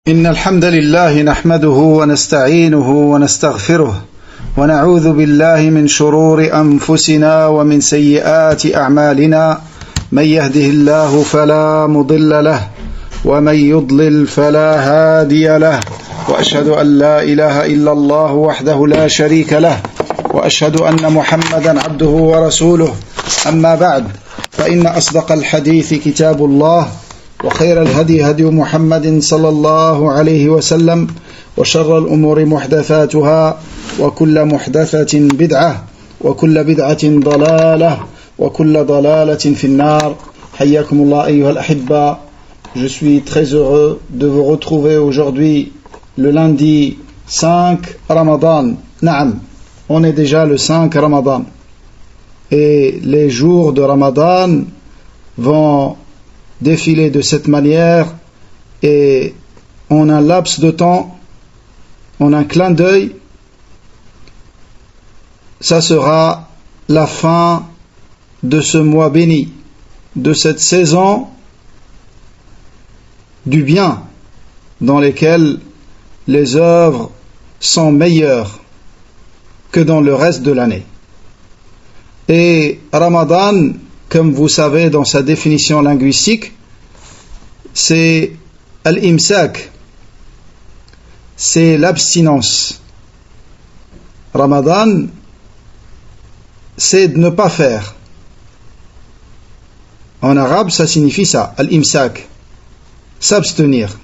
إن الحمد لله نحمده ونستعينه ونستغفره ونعوذ بالله من شرور أنفسنا ومن سيئات أعمالنا من يهده الله فلا مضل له ومن يضلل فلا هادي له وأشهد أن لا إله إلا الله وحده لا شريك له وأشهد أن محمدا عبده ورسوله أما بعد فإن أصدق الحديث كتاب الله وخير الهدي هدي محمد صلى الله عليه وسلم وشر الأمور محدثاتها وكل محدثة بدعة وكل بدعة ضلالة وكل ضلالة في النار. حياكم الله أيها الأحبة. Je suis très heureux de vous retrouver aujourd'hui le lundi 5 Ramadan. Naam, on est déjà le 5 Ramadan. Et les jours de Ramadan vont défiler de cette manière et en un laps de temps, en un clin d'œil, ça sera la fin de ce mois béni, de cette saison du bien dans lesquelles les œuvres sont meilleures que dans le reste de l'année. Et Ramadan, comme vous savez dans sa définition linguistique, c'est al-imsak, c'est l'abstinence. Ramadan, c'est de ne pas faire. En arabe, ça signifie ça, al-imsak, s'abstenir.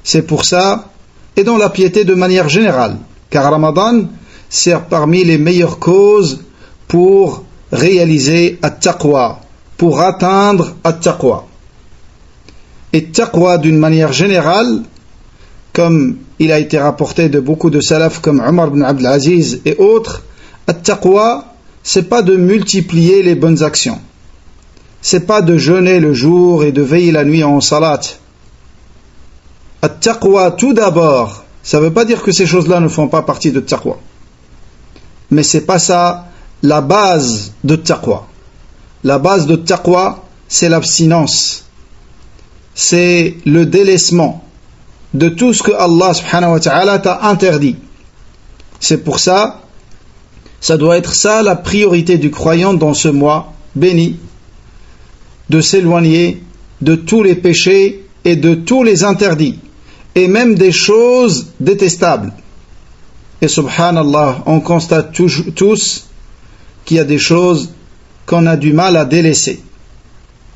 C'est pour ça, et dans la piété de manière générale, car Ramadan sert parmi les meilleures causes pour réaliser at-taqwa, pour atteindre at-taqwa. Et taqwa d'une manière générale, comme il a été rapporté de beaucoup de salaf comme Omar ibn Abdel Aziz et autres, at-taqwa, c'est pas de multiplier les bonnes actions. C'est pas de jeûner le jour et de veiller la nuit en salat. At-taqwa tout d'abord, ça veut pas dire que ces choses-là ne font pas partie de taqwa. Mais c'est pas ça la base de taqwa. La base de taqwa, c'est l'abstinence. C'est le délaissement de tout ce que Allah subhanahu wa ta'ala t'a interdit. C'est pour ça, ça doit être ça la priorité du croyant dans ce mois béni, de s'éloigner de tous les péchés et de tous les interdits, et même des choses détestables. Et subhanallah, on constate tous qu'il y a des choses qu'on a du mal à délaisser,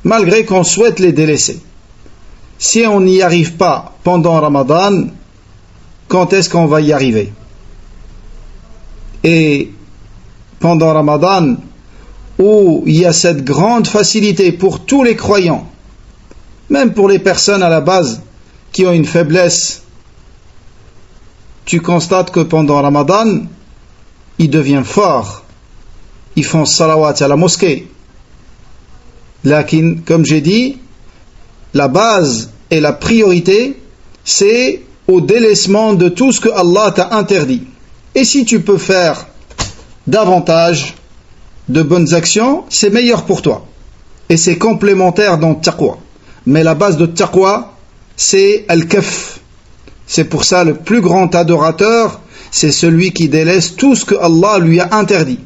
malgré qu'on souhaite les délaisser. Si on n'y arrive pas pendant Ramadan, quand est-ce qu'on va y arriver? Et pendant Ramadan, où il y a cette grande facilité pour tous les croyants, même pour les personnes à la base qui ont une faiblesse, tu constates que pendant Ramadan, ils deviennent forts. Ils font salawat à la mosquée. Lakin, comme j'ai dit, la base et la priorité, c'est au délaissement de tout ce que Allah t'a interdit. Et si tu peux faire davantage de bonnes actions, c'est meilleur pour toi. Et c'est complémentaire dans taqwa. Mais la base de taqwa, c'est al-kaf. C'est pour ça le plus grand adorateur, c'est celui qui délaisse tout ce que Allah lui a interdit.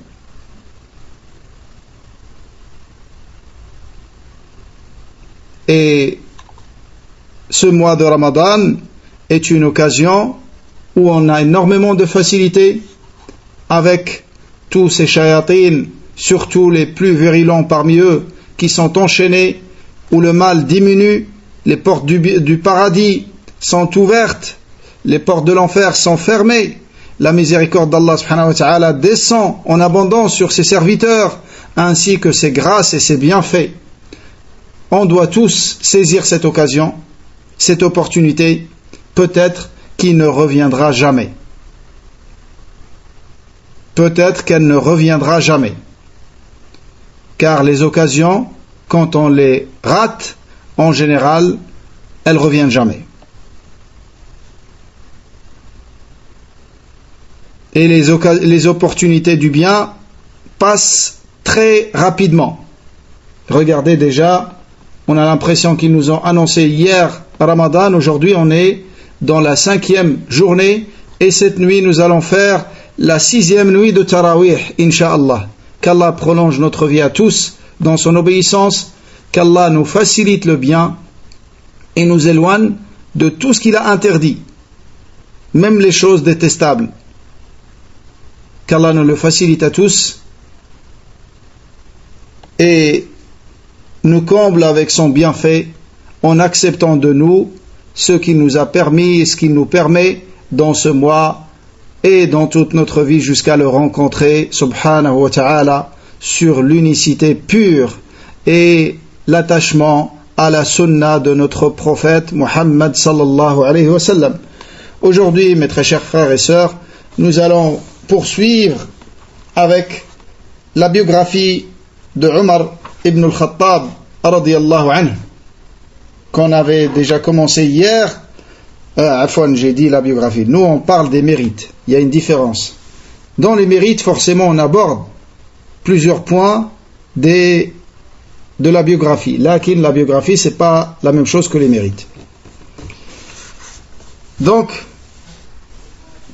Et ce mois de Ramadan est une occasion où on a énormément de facilité avec tous ces shayatines, surtout les plus virulents parmi eux, qui sont enchaînés, où le mal diminue, les portes du paradis sont ouvertes, les portes de l'enfer sont fermées, la miséricorde d'Allah subhanahu wa ta'ala descend en abondance sur ses serviteurs, ainsi que ses grâces et ses bienfaits. On doit tous saisir cette occasion, cette opportunité, peut-être qu'il ne reviendra jamais. Peut-être qu'elle ne reviendra jamais. Car les occasions, quand on les rate, en général, elles ne reviennent jamais. Et les opportunités du bien passent très rapidement. Regardez déjà, on a l'impression qu'ils nous ont annoncé hier Ramadan, aujourd'hui on est dans la 5e journée, et cette nuit nous allons faire la 6e nuit de Tarawih, Inch'Allah. Qu'Allah prolonge notre vie à tous dans son obéissance, qu'Allah nous facilite le bien et nous éloigne de tout ce qu'il a interdit, même les choses détestables. Qu'Allah nous le facilite à tous et nous comble avec son bienfait en acceptant de nous ce qu'il nous a permis et ce qu'il nous permet dans ce mois et dans toute notre vie jusqu'à le rencontrer, subhanahu wa ta'ala, sur l'unicité pure et l'attachement à la sunna de notre prophète Muhammad sallallahu alayhi wa sallam. Aujourd'hui, mes très chers frères et sœurs, nous allons poursuivre avec la biographie de Omar ibn al-Khattab radiyallahu anhu, qu'on avait déjà commencé hier. J'ai dit la biographie. Nous, on parle des mérites. Il y a une différence. Dans les mérites, forcément, on aborde plusieurs points de la biographie. Lakin, la biographie, c'est pas la même chose que les mérites. Donc,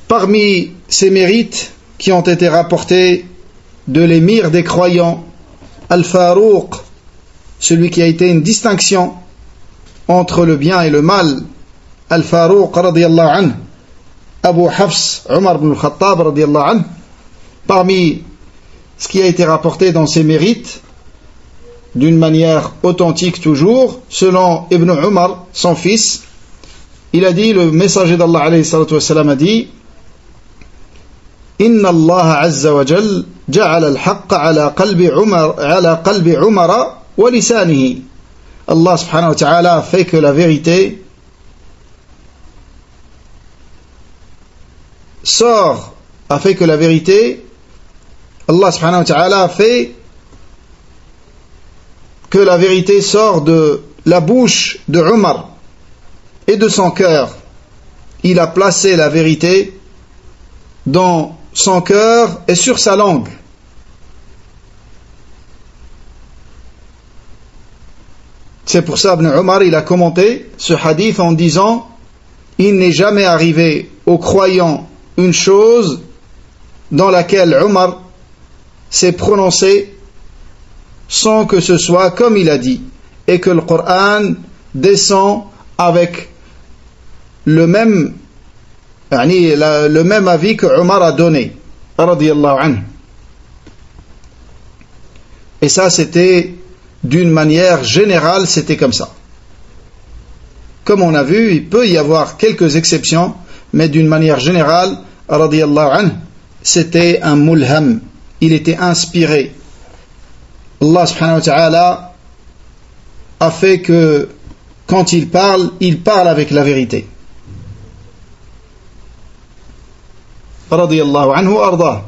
parmi ces mérites qui ont été rapportés de l'émir des croyants, Al-Farouq, celui qui a été une distinction entre le bien et le mal, Al-Farouq radiyallahu anhu, Abu Hafs Omar ibn al-Khattab radiyallahu anhu, parmi ce qui a été rapporté dans ses mérites, d'une manière authentique toujours, selon Ibn Umar, son fils, il a dit, le messager d'Allah alayhi salatu wassalam a dit, Inna Allah azza wa jal ja'ala al-haqqa ala qalbi Umara wa lisanihi. Allah subhanahu wa ta'ala a fait que la vérité Allah subhanahu wa ta'ala a fait que la vérité sort de la bouche de Umar et de son cœur. Il a placé la vérité dans son cœur et sur sa langue. C'est pour ça Ibn Umar il a commenté ce hadith en disant, il n'est jamais arrivé aux croyants une chose dans laquelle Umar s'est prononcé sans que ce soit comme il a dit, et que le Coran descend avec le même avis que Umar a donné, radiyallahu anhu. Et ça, c'était d'une manière générale, c'était comme ça. Comme on a vu, il peut y avoir quelques exceptions, mais d'une manière générale, radiyallahu anhu, c'était un mulham, il était inspiré. Allah subhanahu wa ta'ala a fait que quand il parle avec la vérité. Radiyallahu anhu arda.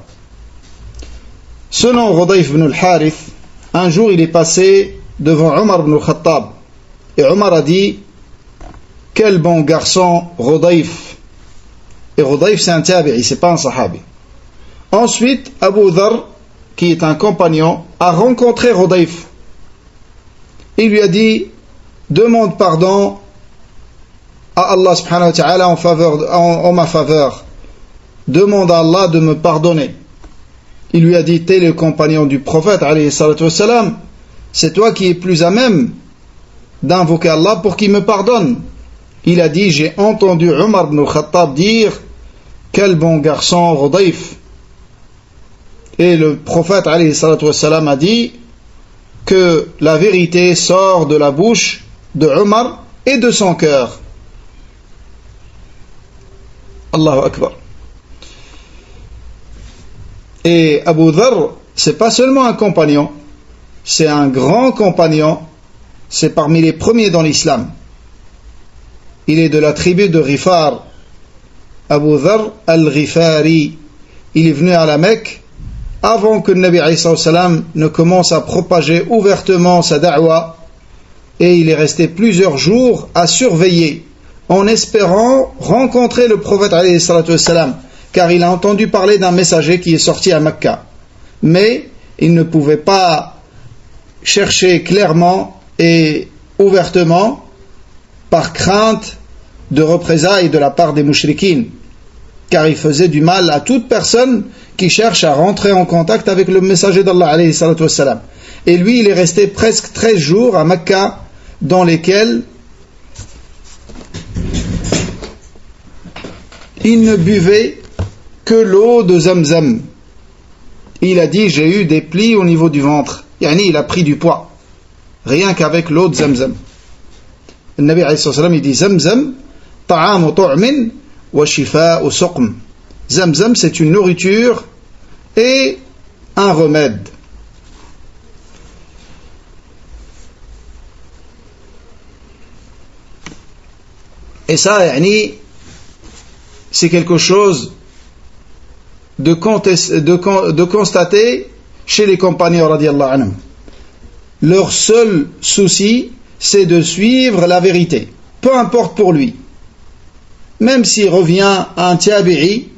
Selon Hudayf ibn al-Harith, un jour il est passé devant Omar ibn al-Khattab et Omar a dit, quel bon garçon Hudayf. Et Hudayf c'est un tabi'i, c'est pas un sahabi. Ensuite Abu Dharr, qui est un compagnon, a rencontré Hudayf. Il lui a dit, demande pardon à Allah subhanahu wa ta'ala en ma faveur. Demande à Allah de me pardonner. Il lui a dit, t'es le compagnon du prophète alayhi salatu wassalam, c'est toi qui es plus à même d'invoquer Allah pour qu'il me pardonne. Il a dit, j'ai entendu Omar ibn al-Khattab dire, quel bon garçon Hudayf. Et le prophète alayhi salatu wassalam a dit que la vérité sort de la bouche de Omar et de son cœur. Allahu Akbar. Et Abu Dharr, c'est pas seulement un compagnon, c'est un grand compagnon, c'est parmi les premiers dans l'islam. Il est de la tribu de Ghifar. Abu Dharr al-Ghifari. Il est venu à la Mecque avant que le Nabi alayhi salam ne commence à propager ouvertement sa da'wa, et il est resté plusieurs jours à surveiller en espérant rencontrer le prophète alayhi salam, car il a entendu parler d'un messager qui est sorti à Mecca, mais il ne pouvait pas chercher clairement et ouvertement par crainte de représailles de la part des mouchrikines, car il faisait du mal à toute personne qui cherche à rentrer en contact avec le messager d'Allah alayhi salatu wassalam. Et lui, il est resté presque 13 jours à Mecca, dans lesquels il ne buvait que l'eau de Zamzam. Il a dit, j'ai eu des plis au niveau du ventre. Yani, il a pris du poids, rien qu'avec l'eau de Zamzam. Le Nabi alayhi sallam, il dit, Zamzam, ta'amu tu'min, wa shifa'u suqm. Zamzam, c'est une nourriture et un remède. Et ça, yani, c'est quelque chose de constater chez les compagnons radiyallahu anhum. Leur seul souci, c'est de suivre la vérité, peu importe pour lui. Même s'il revient à un tabi'i,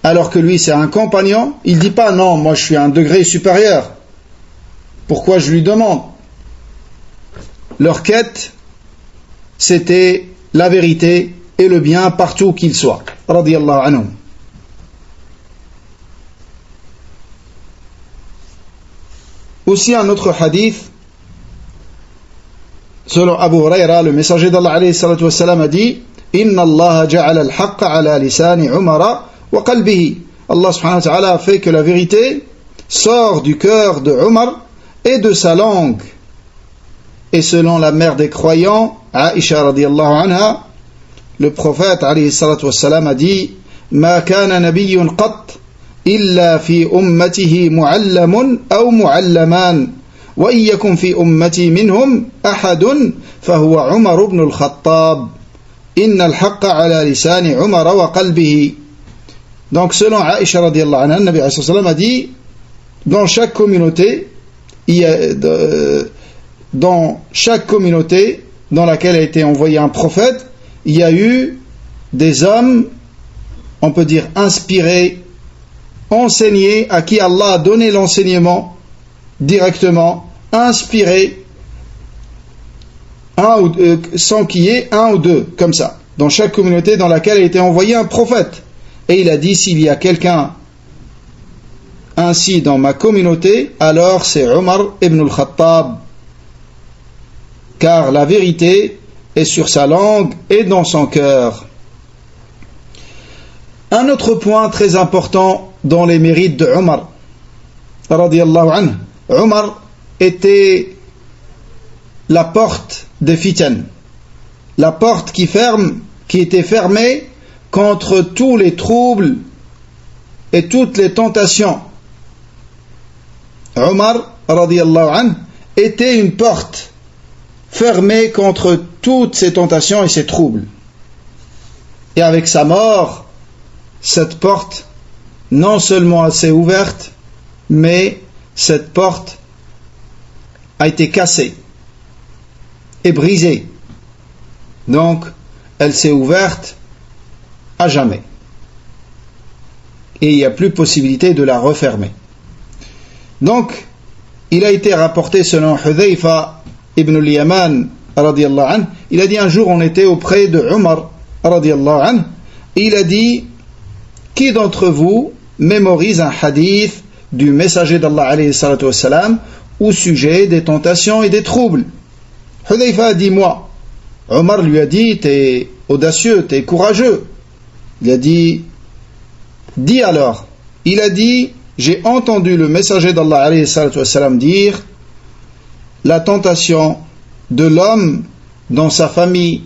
alors que lui c'est un compagnon, il ne dit pas non, moi je suis à un degré supérieur, pourquoi je lui demande? Leur quête, c'était la vérité et le bien partout qu'il soit, radiyallahu anhum. Aussi un autre hadith, selon Abu Huraira, le messager d'Allah alayhi salatu wassalam a dit, Inna Allah ja'ala al-haqqa ala lisani Umara wa qalbihi. Allah subhanahu wa ta'ala a fait que la vérité sort du cœur de Umar et de sa langue. Et selon la mère des croyants, Aisha radiyallahu anha, le prophète alayhi salatu wassalam a dit, Ma kana nabiyyun qat إلا في أمته معلم أو معلمان وإن يكن في أمتي منهم أحد فهو عمر بن الخطاب إن الحق على لسان عمر وقلبه. Donc selon Aisha radiyallahu anha, le Nabi alayhi sallam a dit, dans chaque communauté, dans chaque communauté dans laquelle a été envoyé un prophète, il y a eu des hommes, on peut dire inspirés, enseignés, à qui Allah a donné l'enseignement directement, inspiré, sans qu'il y ait un ou deux, comme ça, dans chaque communauté dans laquelle a été envoyé un prophète. Et il a dit, s'il y a quelqu'un ainsi dans ma communauté, alors c'est Omar ibn al-Khattab, car la vérité est sur sa langue et dans son cœur. Un autre point très important dans les mérites de Omar, radiyallahu anhu, Omar était la porte des fitan, la porte qui était fermée contre tous les troubles et toutes les tentations. Omar, radiyallahu anhu, était une porte fermée contre toutes ces tentations et ces troubles. Et avec sa mort, cette porte non seulement s'est ouverte, mais cette porte a été cassée et brisée. Donc, elle s'est ouverte à jamais. Et il n'y a plus possibilité de la refermer. Donc, il a été rapporté selon Hudhayfa ibn al-Yaman, radiyallahu anhu, il a dit un jour on était auprès de Omar, radiyallahu anhu, et il a dit, qui d'entre vous mémorise un hadith du messager d'Allah alayhi salatu wassalam au sujet des tentations et des troubles? Hudhayfa a dit moi. Omar lui a dit, t'es audacieux, t'es courageux. Il a dit, dis alors. Il a dit, j'ai entendu le messager d'Allah alayhi salatu wassalam dire, la tentation de l'homme dans sa famille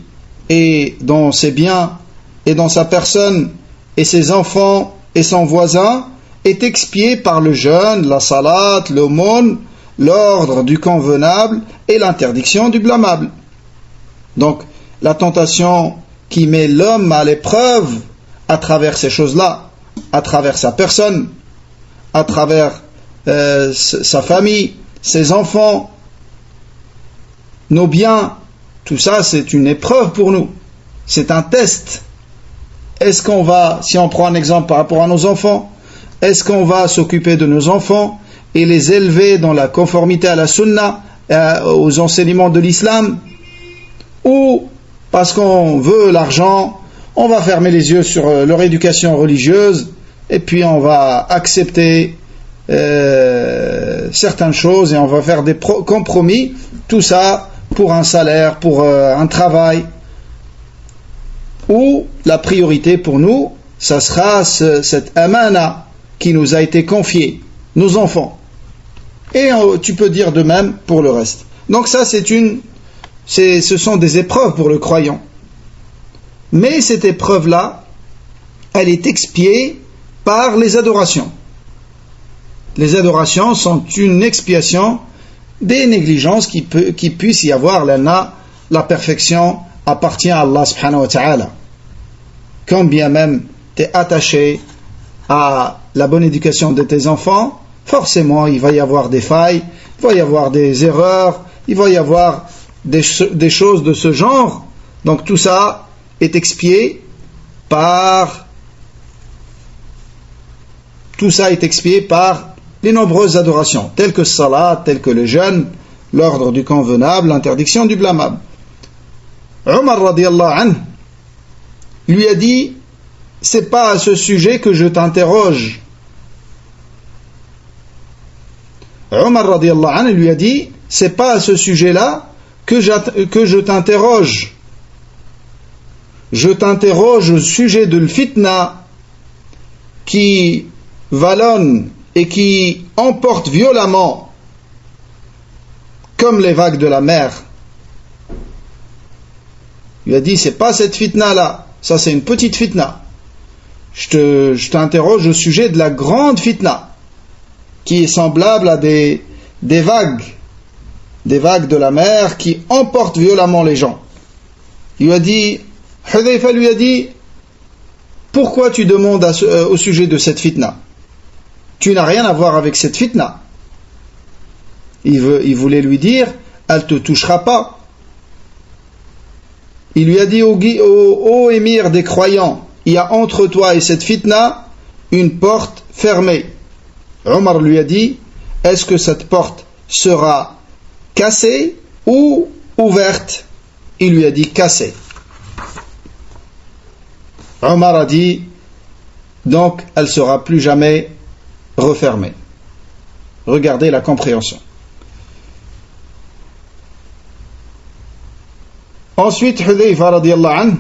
et dans ses biens et dans sa personne et ses enfants et son voisin est expié par le jeûne, la salat, l'aumône, l'ordre du convenable et l'interdiction du blâmable. Donc, la tentation qui met l'homme à l'épreuve à travers ces choses-là, à travers sa personne, à travers sa famille, ses enfants, nos biens, tout ça c'est une épreuve pour nous, c'est un test. Est-ce qu'on va, si on prend un exemple par rapport à nos enfants, est-ce qu'on va s'occuper de nos enfants et les élever dans la conformité à la sunna, aux enseignements de l'islam, ou parce qu'on veut l'argent, on va fermer les yeux sur leur éducation religieuse, et puis on va accepter certaines choses, et on va faire des compromis, tout ça pour un salaire, pour un travail, où la priorité pour nous, ça sera cette amana qui nous a été confiée, nos enfants. Et tu peux dire de même pour le reste. Donc ça, ce sont des épreuves pour le croyant. Mais cette épreuve-là, elle est expiée par les adorations. Les adorations sont une expiation des négligences qui puisse y avoir. La perfection appartient à Allah subhanahu wa ta'ala. Quand bien même tu es attaché à la bonne éducation de tes enfants, forcément il va y avoir des failles, il va y avoir des erreurs, il va y avoir des choses de ce genre. Donc tout ça est expié par les nombreuses adorations, telles que salat, telles que le jeûne, l'ordre du convenable, l'interdiction du blâmable. Omar radiyallahu anhu lui a dit: c'est pas à ce sujet que je t'interroge. Omar radiyallahu anhu lui a dit: c'est pas à ce sujet-là que je t'interroge. Je t'interroge au sujet de l'fitna qui vallonne et qui emporte violemment comme les vagues de la mer. Il a dit: c'est pas cette fitna-là, ça c'est une petite fitna. Je t'interroge au sujet de la grande fitna qui est semblable à des vagues de la mer qui emportent violemment les gens. Hudhayfa lui a dit: pourquoi tu demandes au sujet de cette fitna? Tu n'as rien à voir avec cette fitna. Il voulait lui dire: elle ne te touchera pas. Il lui a dit: ô émir des croyants, il y a entre toi et cette fitna une porte fermée. Omar lui a dit: est-ce que cette porte sera cassée ou ouverte? Il lui a dit: cassée. Omar a dit: donc elle ne sera plus jamais refermée. Regardez la compréhension. Ensuite, Hudhayfa radiyallahu anhu,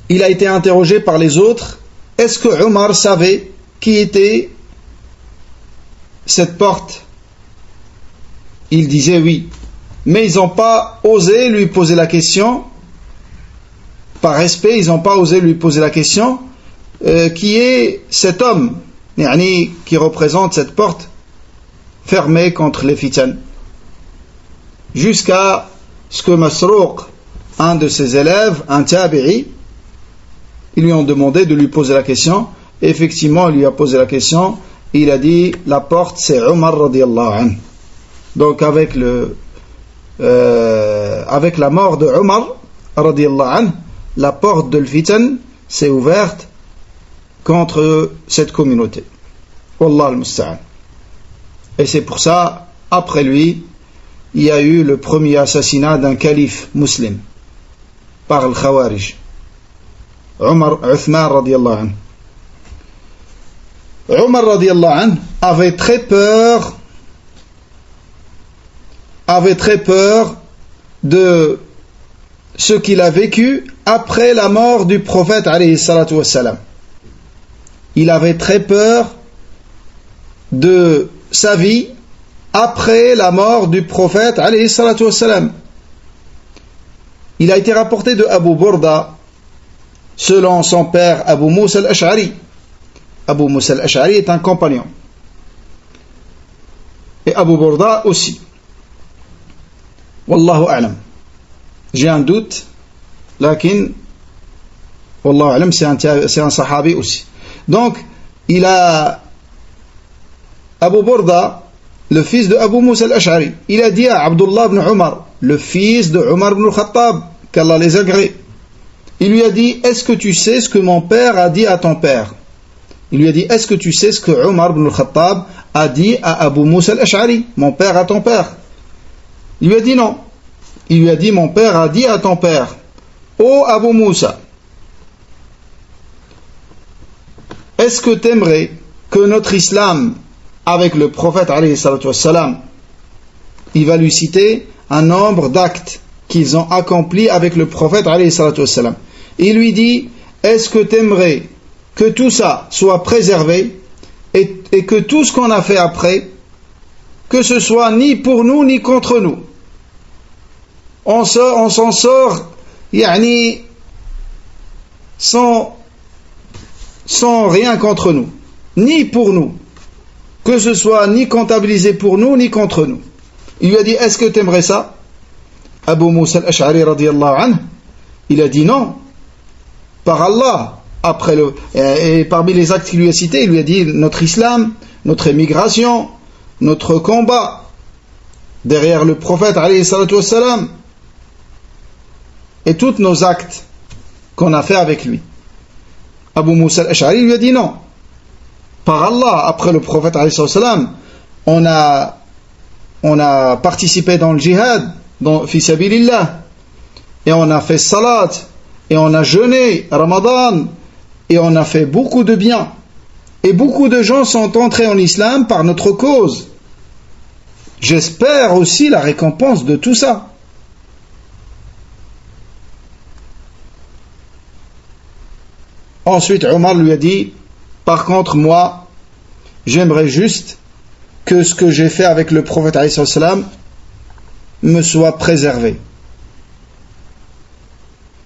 il a été interrogé par les autres: est-ce que Omar savait qui était cette porte? Il disait oui, mais ils n'ont pas osé lui poser la question. Par respect, ils n'ont pas osé lui poser la question qui est cet homme qui représente cette porte fermée contre les fitan. Jusqu'à ce que Masrouq, un de ses élèves, un tabi'i, ils lui ont demandé de lui poser la question. Et effectivement, il lui a posé la question. Il a dit: la porte c'est Omar radiyallahu anhu. Donc avec la mort de Omar radiyallahu anhu, la porte de l'fitan s'est ouverte contre cette communauté. Wallah al-musta'an. Et c'est pour ça, après lui, il y a eu le premier assassinat d'un calife musulman par le Khawarij, Uthman radiyallahu anhu. Omar radiyallahu anhu avait très peur de ce qu'il a vécu après la mort du prophète alayhi salatu wassalam. Il avait très peur de sa vie après la mort du prophète alayhi salatu wassalam. Il a été rapporté de Abu Burda, selon son père Abu Musa al-Ash'ari. Abu Musa al-Ash'ari est un compagnon. Et Abu Burda aussi. Wallahu a'lam. J'ai un doute, lakin Wallahu a'lam, c'est un sahabi aussi. Donc, il a Abu Burda, le fils de Abu Musa al-Ash'ari, il a dit à Abdullah ibn Umar, le fils de Umar ibn al-Khattab, qu'Allah les agrée, il lui a dit: est-ce que tu sais ce que mon père a dit à ton père? Il lui a dit: est-ce que tu sais ce que Umar ibn al-Khattab a dit à Abu Musa al-Ash'ari, mon père à ton père? Il lui a dit non. il lui a dit, mon père a dit à ton père, ô Abu Moussa, est-ce que tu aimerais que notre islam, avec le prophète alayhi salatu wassalam, il va lui citer un nombre d'actes qu'ils ont accomplis avec le prophète alayhi salatu wassalam. Il lui dit, est-ce que tu aimerais que tout ça soit préservé et que tout ce qu'on a fait après, que ce soit ni pour nous ni contre nous, on s'en sort yani, sans rien contre nous, ni pour nous, que ce soit ni comptabilisé pour nous ni contre nous. Il lui a dit, est-ce que tu aimerais ça? Abu Moussa al-Ash'ari radiyallahu anhu, il a dit non, par Allah. Et parmi les actes qu'il lui a cités, il lui a dit notre islam, notre émigration, notre combat derrière le prophète alayhi salatu wassalam, et tous nos actes qu'on a fait avec lui. Abu Moussa al-Ash'ari lui a dit non, par Allah, après le prophète alayhi salatu wassalam, on a participé dans le djihad, dans fi sabilillah, et on a fait salat, et on a jeûné Ramadan, et on a fait beaucoup de bien, et beaucoup de gens sont entrés en islam par notre cause. J'espère aussi la récompense de tout ça. Ensuite Omar lui a dit, par contre moi j'aimerais juste que ce que j'ai fait avec le prophète alayhi salam me soit préservé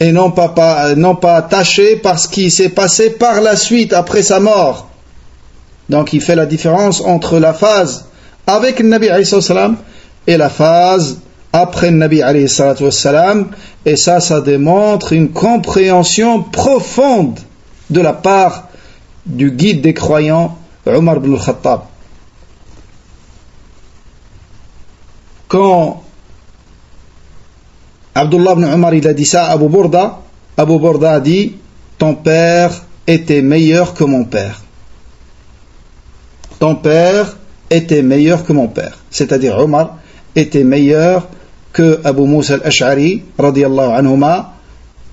et non pas taché par ce qui s'est passé par la suite après sa mort. Donc il fait la différence entre la phase avec le Nabi alayhi salam et la phase après le Nabi alayhi salam, et ça démontre une compréhension profonde de la part du guide des croyants Omar ibn al-Khattab. Quand Abdullah ibn Omar il a dit ça à Abu Burda a dit, ton père était meilleur que mon père. Ton père était meilleur que mon père. C'est-à-dire Omar était meilleur que Abu Moussa al-Ash'ari radiyallahu anhuma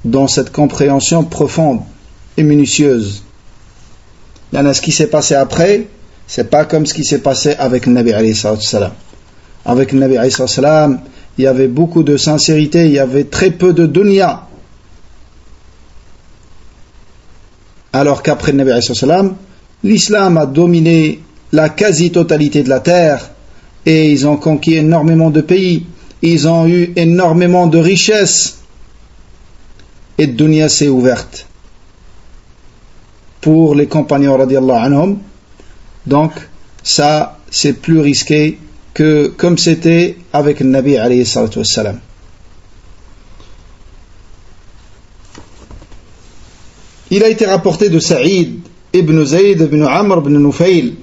dans cette compréhension profonde et minutieuse. Ce qui s'est passé après, c'est pas comme ce qui s'est passé avec le Nabi alayhi salam. Avec le Nabi alayhi salam, il y avait beaucoup de sincérité, il y avait très peu de dunya. Alors qu'après le Nabi alayhi salam, l'islam a dominé la quasi-totalité de la terre, et ils ont conquis énormément de pays, ils ont eu énormément de richesses, et de dunya s'est ouverte pour les compagnons radiallahu anhum. Donc ça c'est plus risqué que comme c'était avec le Nabi alayhi salatu wassalam. Il a été rapporté de Saïd ibn Zayd ibn Amr ibn Nufayl.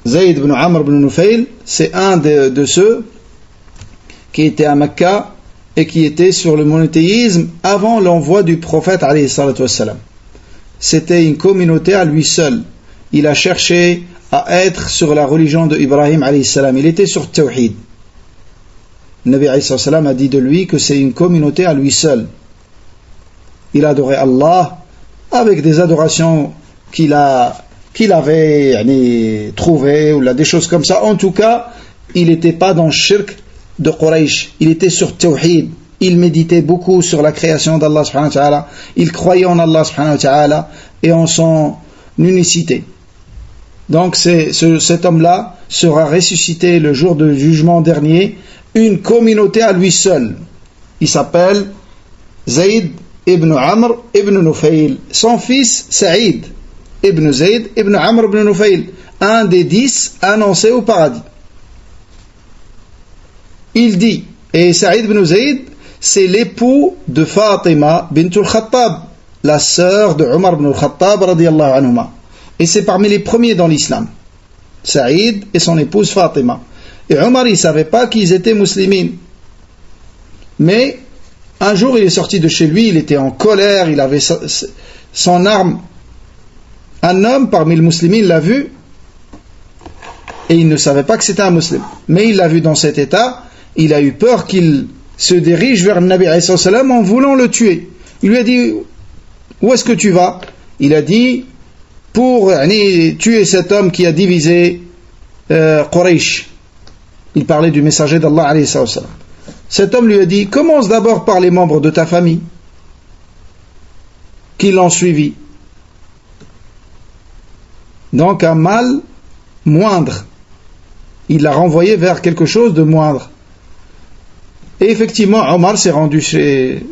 Zayd ibn Amr ibn Nufayl, c'est un de ceux qui étaient à Mecca et qui étaient sur le monothéisme avant l'envoi du prophète alayhi salatu wassalam. C'était une communauté à lui seul. Il a cherché à être sur la religion de Ibrahim alayhi salam. Il était sur Tawhid. Le Nabi alayhi salam a dit de lui que c'est une communauté à lui seul. Il adorait Allah avec des adorations qu'il avait trouvées, ou là, des choses comme ça. En tout cas, il n'était pas dans le shirk de Quraysh. Il était sur Tawhid. Il méditait beaucoup sur la création d'Allah subhanahu wa ta'ala. Il croyait en Allah subhanahu wa ta'ala et en son unicité. Donc cet homme-là sera ressuscité le jour du jugement dernier, une communauté à lui seul. Il s'appelle Zayd ibn Amr ibn Nufayl. Son fils Saïd ibn Zayd ibn Amr ibn Nufayl, un des 10 annoncés au paradis. Il dit, et Saïd ibn Zayd, c'est l'époux de Fatima bint al-Khattab, la sœur de Omar ibn al-Khattab radiyallahu anhuma. Et c'est parmi les premiers dans l'islam. Saïd et son épouse Fatima. Et Omar, il ne savait pas qu'ils étaient musulmans. Mais un jour, il est sorti de chez lui, il était en colère, il avait son arme. Un homme parmi les musulmans l'a vu et il ne savait pas que c'était un musulman. Mais il l'a vu dans cet état, il a eu peur qu'il se dirige vers le Nabi alayhi salam en voulant le tuer. Il lui a dit, où est-ce que tu vas? Il a dit, pour tuer cet homme qui a divisé Quraysh. Il parlait du messager d'Allah alayhi salam. Cet homme lui a dit, commence d'abord par les membres de ta famille qui l'ont suivi. Donc un mal moindre. Il l'a renvoyé vers quelque chose de moindre. Et effectivement, Omar s'est rendu chez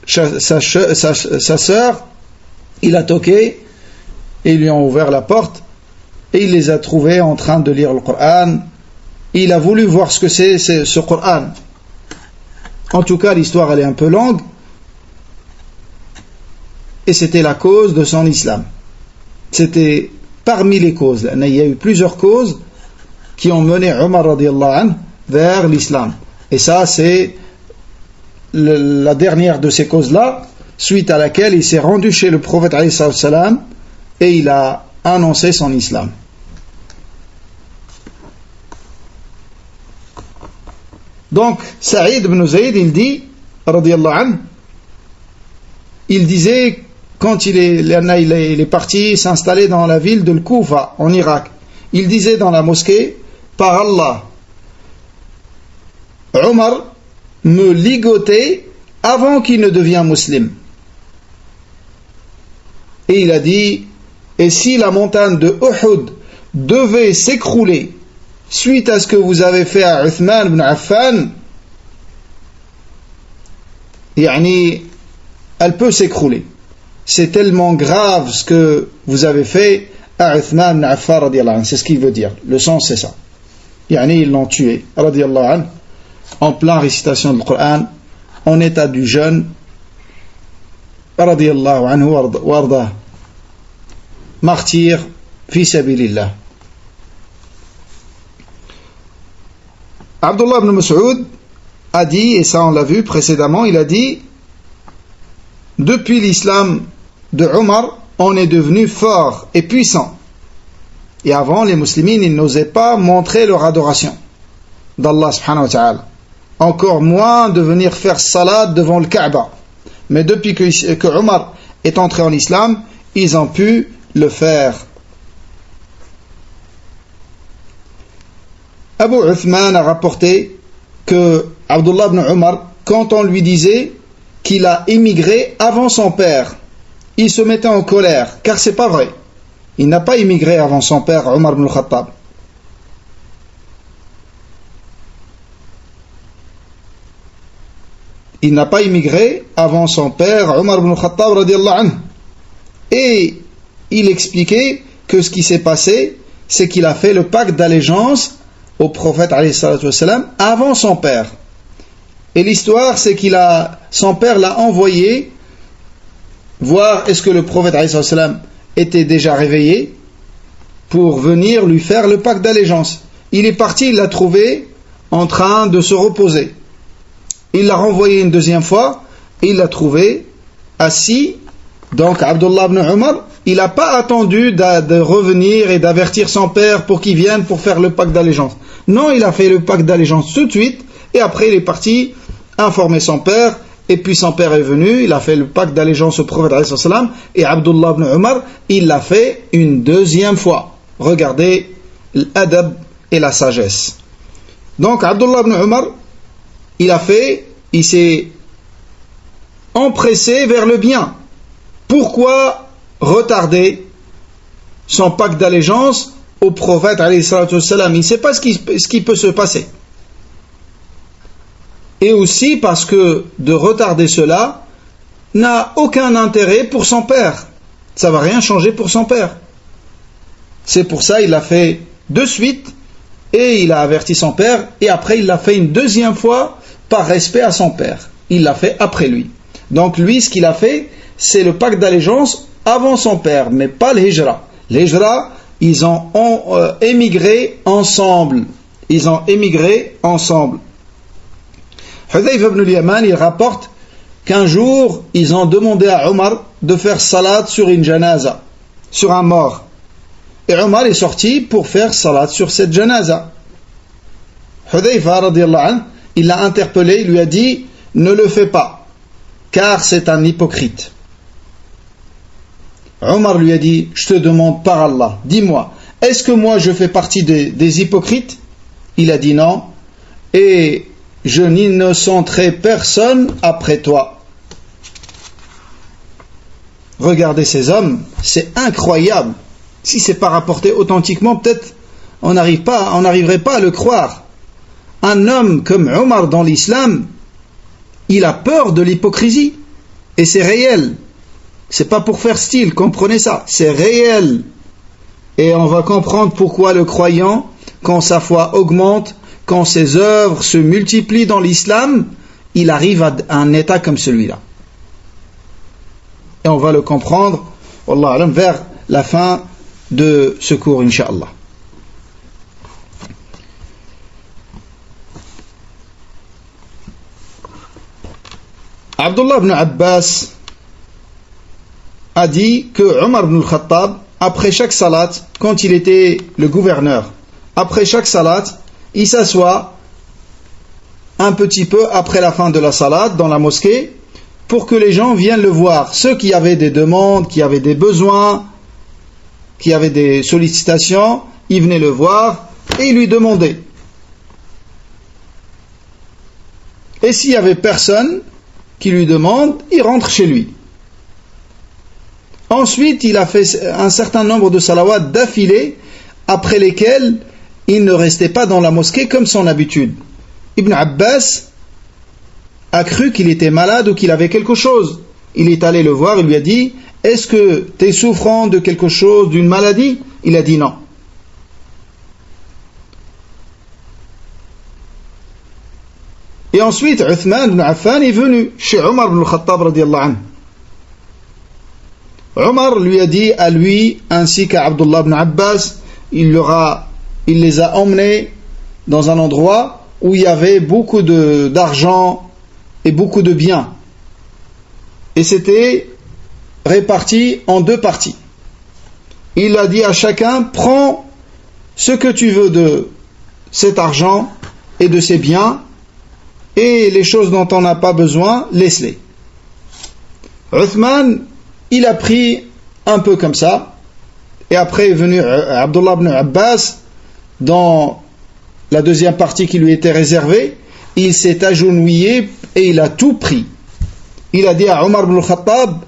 sa sœur, il a toqué, et ils lui ont ouvert la porte, et il les a trouvés en train de lire le Coran. Il a voulu voir ce que c'est ce Coran. En tout cas, l'histoire elle est un peu longue, et c'était la cause de son islam. C'était parmi les causes. Il y a eu plusieurs causes qui ont mené Omar radiallahu anhu vers l'islam. Et ça, c'est la dernière de ces causes-là, suite à laquelle il s'est rendu chez le prophète alayhi salam et il a annoncé son islam. Donc, Saïd ibn Zayd, il dit, radiallahu anhu, il disait, quand il est parti s'installer dans la ville de Koufa, en Irak, il disait dans la mosquée, par Allah, Omar me ligotait avant qu'il ne devienne musulman. Et il a dit, et si la montagne de Uhud devait s'écrouler suite à ce que vous avez fait à Uthman ibn Affan, elle peut s'écrouler. C'est tellement grave ce que vous avez fait à Uthman ibn Affan radiallahu anhu. C'est ce qu'il veut dire. Le sens c'est ça. Ils l'ont tué radiallahu anhu en plein récitation du Coran, en état du jeûne, radiallahu anhu warda, martyr fi sabilillah. Abdullah ibn Mas'ud a dit, et ça on l'a vu précédemment, il a dit, depuis l'islam de Omar, on est devenu fort et puissant. Et avant, les musulmans, ils n'osaient pas montrer leur adoration d'Allah subhanahu wa ta'ala. Encore moins de venir faire salat devant le Kaaba. Mais depuis que Omar est entré en islam, ils ont pu le faire. Abu Uthman a rapporté que Abdullah ibn Omar, quand on lui disait qu'il a émigré avant son père, il se mettait en colère, car c'est pas vrai. Il n'a pas émigré avant son père, Omar ibn al-Khattab. Il n'a pas immigré avant son père, Omar ibn al-Khattab radiallahu anhu. Et il expliquait que ce qui s'est passé, c'est qu'il a fait le pacte d'allégeance au prophète alayhi salatu wassalam avant son père. Et l'histoire, c'est son père l'a envoyé voir est-ce que le prophète alayhi salatu wassalam était déjà réveillé pour venir lui faire le pacte d'allégeance. Il est parti, il l'a trouvé en train de se reposer. Il l'a renvoyé une deuxième fois et il l'a trouvé assis. Donc Abdullah ibn Omar, il n'a pas attendu de revenir et d'avertir son père pour qu'il vienne pour faire le pacte d'allégeance. Non, il a fait le pacte d'allégeance tout de suite et après il est parti informer son père. Et puis son père est venu, il a fait le pacte d'allégeance au prophète alayhi salam, et Abdullah ibn Omar, il l'a fait une deuxième fois. Regardez l'adab et la sagesse. Donc Abdullah ibn Omar, il s'est empressé vers le bien. Pourquoi retarder son pacte d'allégeance au prophète alayhi salam? Il ne sait pas ce qui peut se passer. Et aussi parce que de retarder cela n'a aucun intérêt pour son père. Ça ne va rien changer pour son père. C'est pour ça qu'il l'a fait de suite et il a averti son père et après il l'a fait une deuxième fois par respect à son père. Il l'a fait après lui. Donc lui, ce qu'il a fait, c'est le pacte d'allégeance avant son père, mais pas le hijra. Les hijra, ils ont émigré ensemble. Ils ont émigré ensemble. Hudayfa ibn al-Yaman, il rapporte qu'un jour, ils ont demandé à Omar de faire salat sur une janaza, sur un mort. Et Omar est sorti pour faire salat sur cette janaza. Hudayfa, radiallahu anhu, il l'a interpellé, il lui a dit, ne le fais pas, car c'est un hypocrite. Omar lui a dit, je te demande par Allah, dis-moi, est-ce que moi je fais partie des hypocrites? Il a dit non, et je n'innocenterai personne après toi. Regardez ces hommes, c'est incroyable. Si c'est pas rapporté authentiquement, peut-être on n'arriverait pas à le croire. Un homme comme Omar dans l'islam, il a peur de l'hypocrisie, et c'est réel. C'est pas pour faire style, comprenez ça, c'est réel. Et on va comprendre pourquoi le croyant, quand sa foi augmente, quand ses œuvres se multiplient dans l'islam, il arrive à un état comme celui-là. Et on va le comprendre, wallah alam, vers la fin de ce cours, incha'Allah. Abdullah ibn Abbas a dit que Omar ibn al-Khattab, après chaque salat, quand il était le gouverneur, après chaque salat, il s'assoit un petit peu après la fin de la salat dans la mosquée pour que les gens viennent le voir. Ceux qui avaient des demandes, qui avaient des besoins, qui avaient des sollicitations, ils venaient le voir et ils lui demandaient. Et s'il n'y avait personne qui lui demande, il rentre chez lui. Ensuite, il a fait un certain nombre de salawats d'affilée, après lesquels il ne restait pas dans la mosquée comme son habitude. Ibn Abbas a cru qu'il était malade ou qu'il avait quelque chose. Il est allé le voir, il lui a dit, est-ce que tu es souffrant de quelque chose, d'une maladie? Il a dit non. Et ensuite, Uthman ibn Affan est venu chez Omar ibn al-Khattab radiyallahu anhu. Omar lui a dit à lui ainsi qu'à Abdullah ibn Abbas, il les a emmenés dans un endroit où il y avait beaucoup d'argent et beaucoup de biens. Et c'était réparti en deux parties. Il a dit à chacun, prends ce que tu veux de cet argent et de ces biens, et les choses dont on n'a pas besoin, laisse-les. Uthman, il a pris un peu comme ça, et après est venu Abdullah ibn Abbas dans la deuxième partie qui lui était réservée. Il s'est agenouillé et il a tout pris. Il a dit à Omar ibn al-Khattab,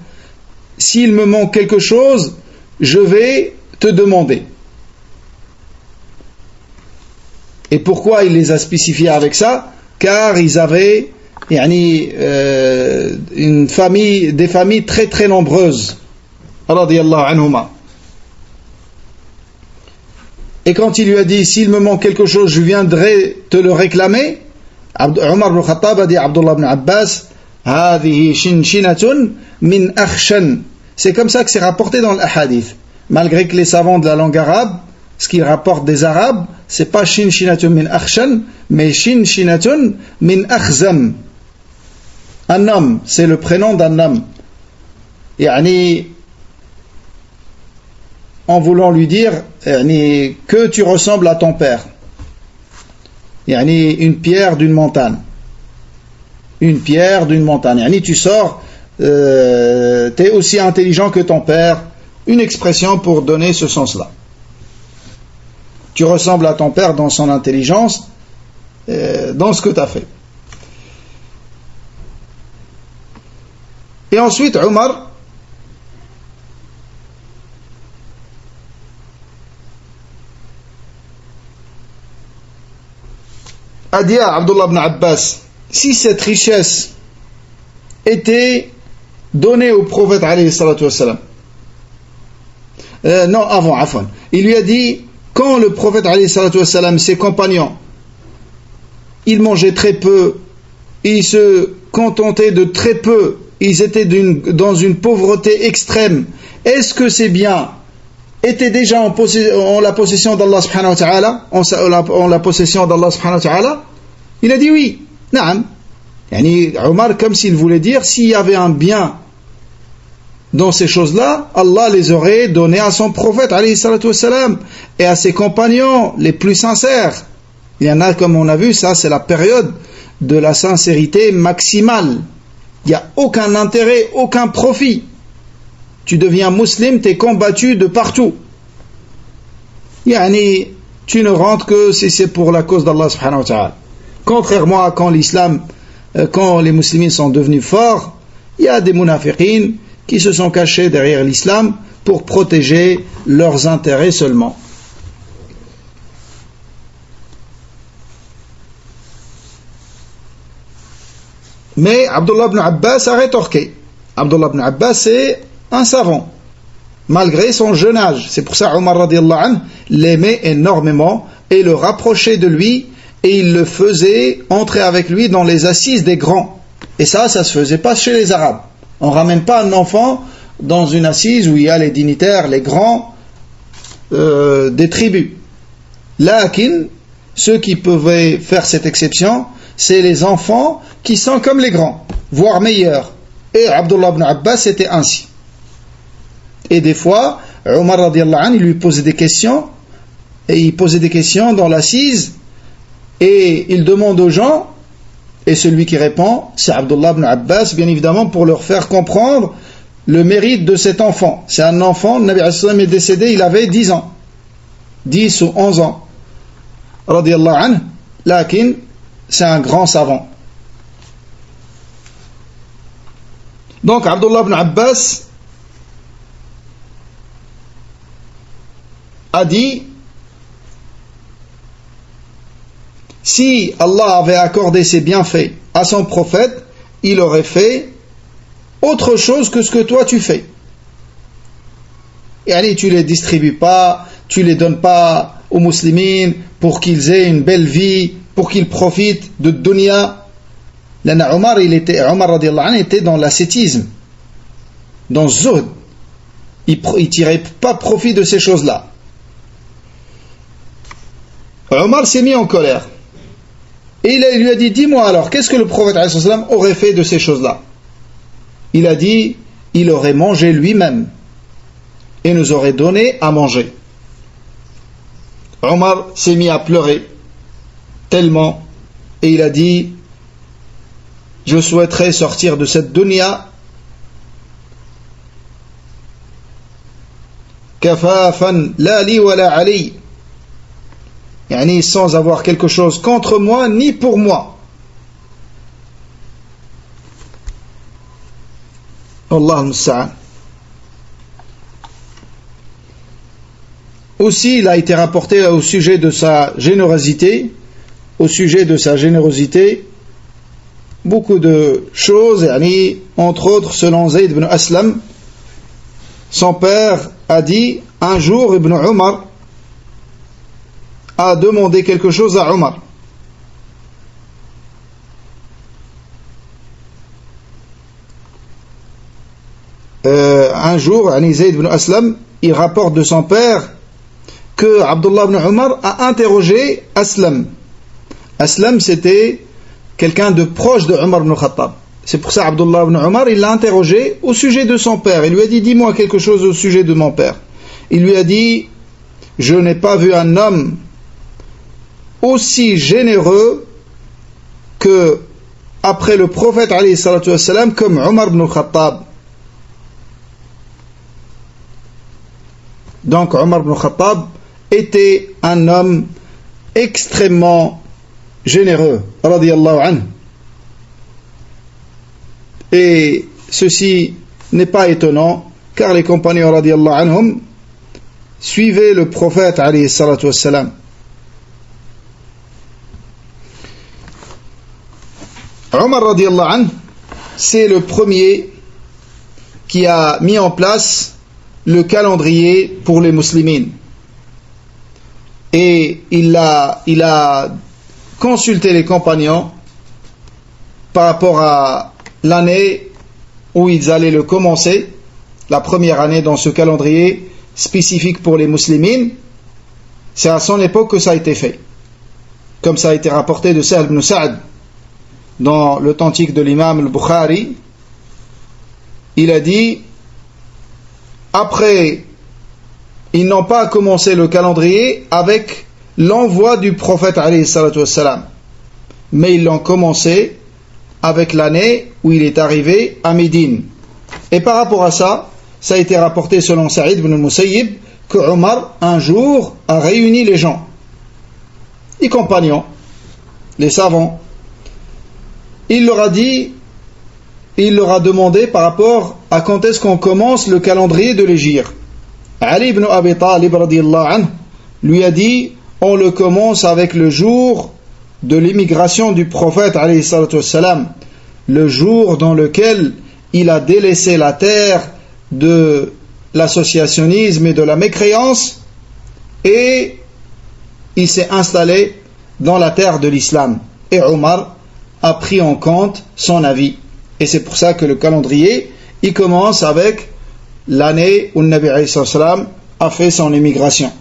s'il me manque quelque chose, je vais te demander. Et pourquoi il les a spécifiés avec ça? Car ils avaient des familles très très nombreuses. Radiyallahu anhuma. Et quand il lui a dit, s'il me manque quelque chose, je viendrai te le réclamer, Omar ibn al-Khattab a dit à Abdullah ibn Abbas, هذه شنشنة من أخشن. C'est comme ça que c'est rapporté dans l'ahadith. Malgré que les savants de la langue arabe, ce qu'ils rapportent des arabes, c'est pas shinshinatun min akhshan, mais shinshinatun min akhzam. Un homme, c'est le prénom d'un homme. En voulant lui dire que tu ressembles à ton père. Une pierre d'une montagne. Une pierre d'une montagne. Tu sors, t'es aussi intelligent que ton père. Une expression pour donner ce sens-là. Tu ressembles à ton père dans son intelligence, dans ce que tu as fait. Et ensuite, Omar a dit à Abdullah ibn Abbas, si cette richesse était donnée au prophète alayhi salatu wassalam, avant, il lui a dit, quand le prophète alayhi salatu wassalam, ses compagnons, ils mangeaient très peu, ils se contentaient de très peu, ils étaient dans une pauvreté extrême, est-ce que ces biens étaient déjà en la possession d'Allah subhanahu wa ta'ala, en la possession d'Allah subhanahu wa ta'ala? Il a dit oui, na'am. Omar, comme s'il voulait dire, s'il y avait un bien dans ces choses-là, Allah les aurait donnés à son prophète alayhi salatu wassalam, et à ses compagnons les plus sincères. Il y en a, comme on a vu, ça c'est la période de la sincérité maximale. Il n'y a aucun intérêt, aucun profit. Tu deviens musulman, tu es combattu de partout. Yani, tu ne rentres que si c'est pour la cause d'Allah subhanahu wa ta'ala. Contrairement à quand les musulmans sont devenus forts, il y a des munafiqines qui se sont cachés derrière l'islam pour protéger leurs intérêts seulement. Mais Abdullah ibn Abbas a rétorqué. Abdullah ibn Abbas est un savant, malgré son jeune âge. C'est pour ça Omar radiallahu anhu l'aimait énormément et le rapprochait de lui, et il le faisait entrer avec lui dans les assises des grands. Et ça se faisait pas chez les Arabes. On ne ramène pas un enfant dans une assise où il y a les dignitaires, les grands des tribus. Lakin, ceux qui pouvaient faire cette exception, c'est les enfants qui sont comme les grands, voire meilleurs. Et Abdullah ibn Abbas était ainsi. Et des fois, Omar radiallahu anhu, il lui posait des questions, et il posait des questions dans l'assise, et il demande aux gens, et celui qui répond, c'est Abdullah ibn Abbas, bien évidemment, pour leur faire comprendre le mérite de cet enfant. C'est un enfant, le Nabi alayhi salam est décédé, il avait 10 ans, 10 ou 11 ans, radiallahu anhu, lakin, c'est un grand savant. Donc Abdullah ibn Abbas a dit, si Allah avait accordé ses bienfaits à son prophète, il aurait fait autre chose que ce que toi tu fais. Et allez, tu les distribues pas, tu les donnes pas aux musulmans pour qu'ils aient une belle vie, pour qu'ils profitent de dunya. Là, Omar radiallahu anhu était dans l'ascétisme, dans le zuhd. Il tirait pas profit de ces choses-là. Omar s'est mis en colère. Et il lui a dit, dis-moi alors, qu'est-ce que le prophète aurait fait de ces choses-là? Il a dit, il aurait mangé lui-même et nous aurait donné à manger. Omar s'est mis à pleurer tellement, et il a dit, je souhaiterais sortir de cette dunya kafafan la li wa la ali, yani sans avoir quelque chose contre moi ni pour moi. Allah al-Musta'an. Aussi, il a été rapporté au sujet de sa générosité, beaucoup de choses, entre autres, selon Zayd ibn Aslam, son père a dit, un jour, Ibn Omar a demandé quelque chose à Omar. Un jour, Zayd ibn Aslam, il rapporte de son père que Abdullah ibn Omar a interrogé Aslam. Aslam, c'était quelqu'un de proche de Omar ibn Khattab. C'est pour ça Abdullah ibn Omar, il l'a interrogé au sujet de son père. Il lui a dit, dis-moi quelque chose au sujet de mon père. Il lui a dit, je n'ai pas vu un homme aussi généreux que après le prophète alayhi salatu wassalam comme Omar ibn Khattab. Donc Omar ibn Khattab était un homme extrêmement généreux, radiyallahu anhu. Et ceci n'est pas étonnant, car les compagnons, radiyallahu anhum, suivaient le prophète, alayhi salatu wassalam. Omar, radiyallahu anhu, c'est le premier qui a mis en place le calendrier pour les musulmans. Et il a consulté les compagnons par rapport à l'année où ils allaient le commencer, la première année dans ce calendrier spécifique pour les musulmans. C'est à son époque que ça a été fait, comme ça a été rapporté de Sahl ibn Sa'd dans l'authentique de l'imam al-Bukhari. Il a dit, après, ils n'ont pas commencé le calendrier avec l'envoi du prophète alayhi salatu wassalam. mais ils l'ont commencé avec l'année où il est arrivé à Médine. Et par rapport à ça, ça a été rapporté selon Saïd ibn al-Musayyib que Omar, un jour, a réuni les gens, les compagnons, les savants. Il leur a dit, il leur a demandé par rapport à quand est-ce qu'on commence le calendrier de l'Hégire. Ali ibn Abi Talib radiyallahu anhu lui a dit, on le commence avec le jour de l'émigration du prophète alayhi salatu wassalam, le jour dans lequel il a délaissé la terre de l'associationnisme et de la mécréance et il s'est installé dans la terre de l'islam. Et Omar a pris en compte son avis. Et c'est pour ça que le calendrier, il commence avec l'année où le Nabi alayhi sallam a fait son émigration.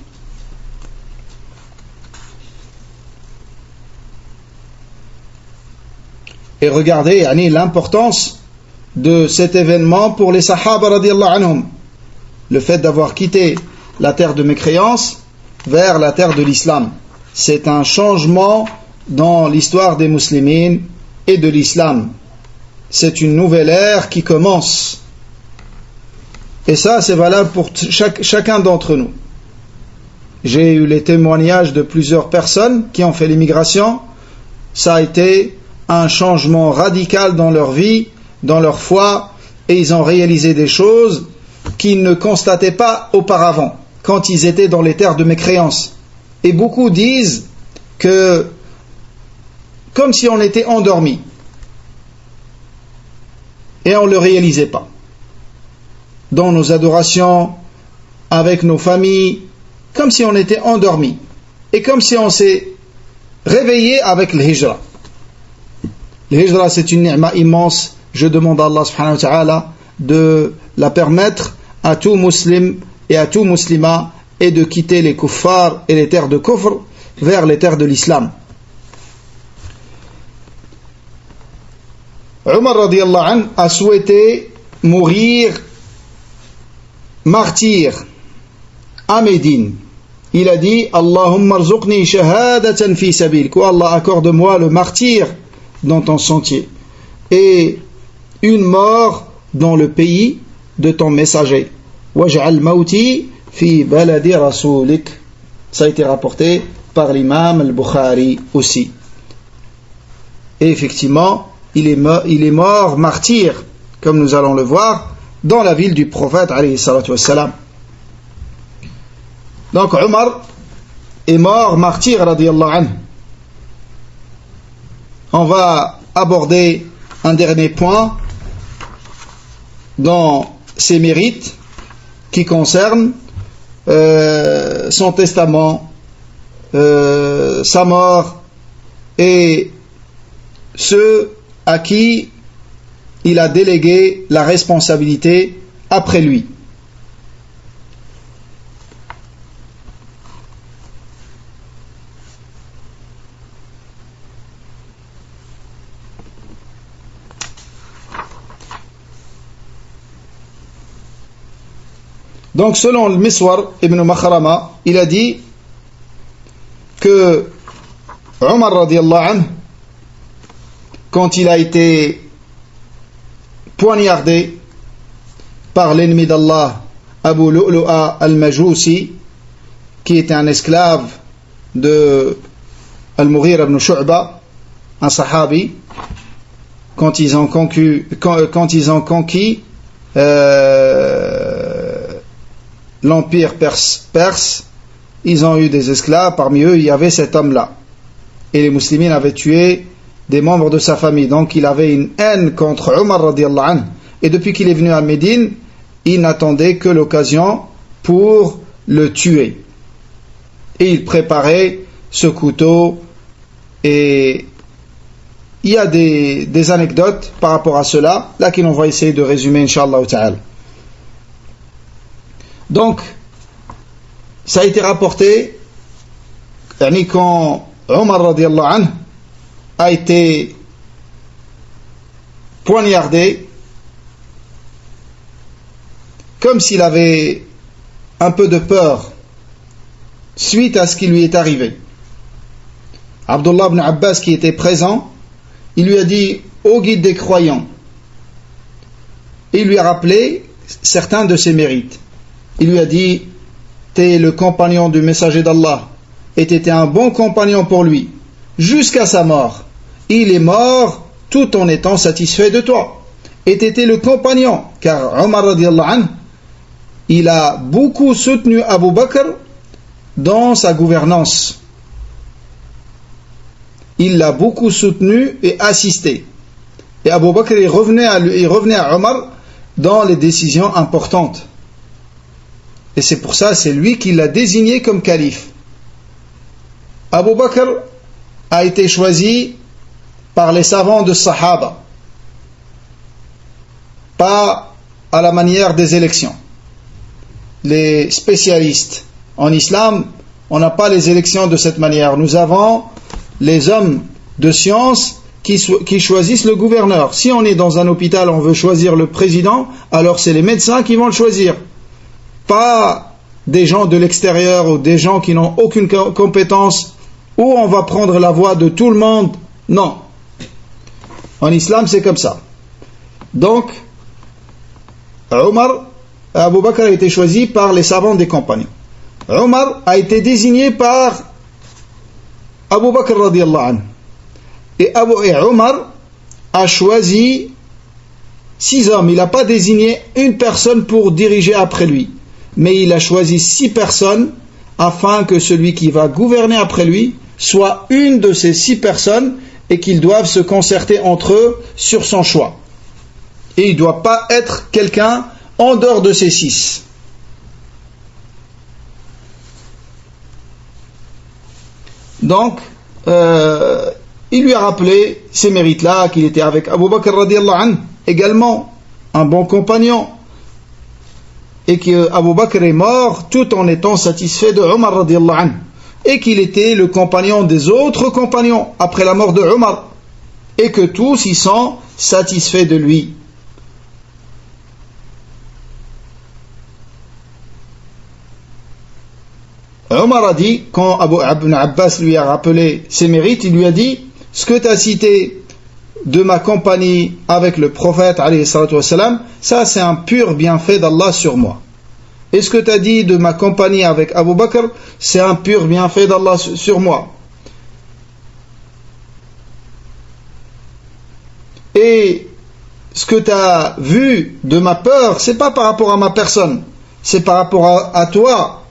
Et regardez l'importance de cet événement pour les Sahaba radiyallahu anhum. Le fait d'avoir quitté la terre de mécréance vers la terre de l'islam. C'est un changement dans l'histoire des musulmans et de l'islam. C'est une nouvelle ère qui commence. Et ça, c'est valable pour chacun d'entre nous. J'ai eu les témoignages de plusieurs personnes qui ont fait l'immigration. Ça a été un changement radical dans leur vie, dans leur foi, et ils ont réalisé des choses qu'ils ne constataient pas auparavant, quand ils étaient dans les terres de mécréance. Et beaucoup disent que, comme si on était endormi, et on ne le réalisait pas. Dans nos adorations, avec nos familles, comme si on était endormi, et comme si on s'est réveillé avec le hijra. Le hijra, c'est une ni'ma immense. Je demande à Allah subhanahu wa ta'ala de la permettre à tout musulman et à tout musulman et de quitter les kuffars et les terres de kufr vers les terres de l'islam. Omar radiyallahu anhu a souhaité mourir martyr à Médine. Il a dit Allahumma arzuqni shahadatan fi sabil, qu'Allah accorde-moi le martyr dans ton sentier et une mort dans le pays de ton messager. Waj'al mauti fi baladi rasulik. Ça a été rapporté par l'imam al-Bukhari aussi. Et effectivement, il est mort martyr, comme nous allons le voir, dans la ville du prophète alayhi salatu wassalam. Donc Omar est mort martyr radiyallahu anhu. On va aborder un dernier point dans ses mérites qui concernent son testament, sa mort et ceux à qui il a délégué la responsabilité après lui. Donc selon le Miswar ibn Makhrama, il a dit que Omar radiyallahu anhu, quand il a été poignardé par l'ennemi d'Allah, Abu Lu'lu'a al-Majusi, qui était un esclave de Al-Mughira ibn Shu'ba, un sahabi, quand ils ont conquis l'empire perse, ils ont eu des esclaves, parmi eux il y avait cet homme-là. Et les musulmans avaient tué des membres de sa famille, donc il avait une haine contre Omar radiyallahu anhu. Et depuis qu'il est venu à Médine, il n'attendait que l'occasion pour le tuer. Et il préparait ce couteau, et il y a des anecdotes par rapport à cela, là qu'on va essayer de résumer, Inch'Allah ta'ala. Donc, ça a été rapporté quand Omar radiyallahu anhu a été poignardé, comme s'il avait un peu de peur suite à ce qui lui est arrivé. Abdullah ibn Abbas qui était présent, il lui a dit ô guide des croyants, et il lui a rappelé certains de ses mérites. Il lui a dit t'es le compagnon du messager d'Allah et t'étais un bon compagnon pour lui jusqu'à sa mort. Il est mort tout en étant satisfait de toi. Et t'étais le compagnon, car Omar radiallahu anhu, il a beaucoup soutenu Abu Bakr dans sa gouvernance. Il l'a beaucoup soutenu et assisté. Et Abu Bakr il revenait à Omar dans les décisions importantes. Et c'est pour ça, c'est lui qui l'a désigné comme calife. Abu Bakr a été choisi par les savants de Sahaba, pas à la manière des élections. Les spécialistes en islam, on n'a pas les élections de cette manière. Nous avons les hommes de science qui choisissent le gouverneur. Si on est dans un hôpital, on veut choisir le président, alors c'est les médecins qui vont le choisir. Pas des gens de l'extérieur ou des gens qui n'ont aucune compétence, ou on va prendre la voix de tout le monde. Non. En islam, c'est comme ça. Donc, Abu Bakr a été choisi par les savants des compagnons. Omar a été désigné par Abu Bakr radiallahu anhu. Et Omar a choisi 6 hommes. Il n'a pas désigné une personne pour diriger après lui. Mais il a choisi 6 personnes afin que celui qui va gouverner après lui soit une de ces 6 personnes et qu'ils doivent se concerter entre eux sur son choix. Et il ne doit pas être quelqu'un en dehors de ces 6. Donc, il lui a rappelé ces mérites-là, qu'il était avec Abu Bakr radiallahu anhu, également un bon compagnon, et que Abu Bakr est mort tout en étant satisfait de Omar radiallahu anhu, et qu'il était le compagnon des autres compagnons après la mort de Omar, et que tous y sont satisfaits de lui. Omar a dit, quand Ibn Abbas lui a rappelé ses mérites, il lui a dit ce que tu as cité de ma compagnie avec le prophète alayhi salatu wassalam, ça c'est un pur bienfait d'Allah sur moi. Et ce que tu as dit de ma compagnie avec Abu Bakr, c'est un pur bienfait d'Allah sur moi. Et ce que tu as vu de ma peur, c'est pas par rapport à ma personne, c'est par rapport à toi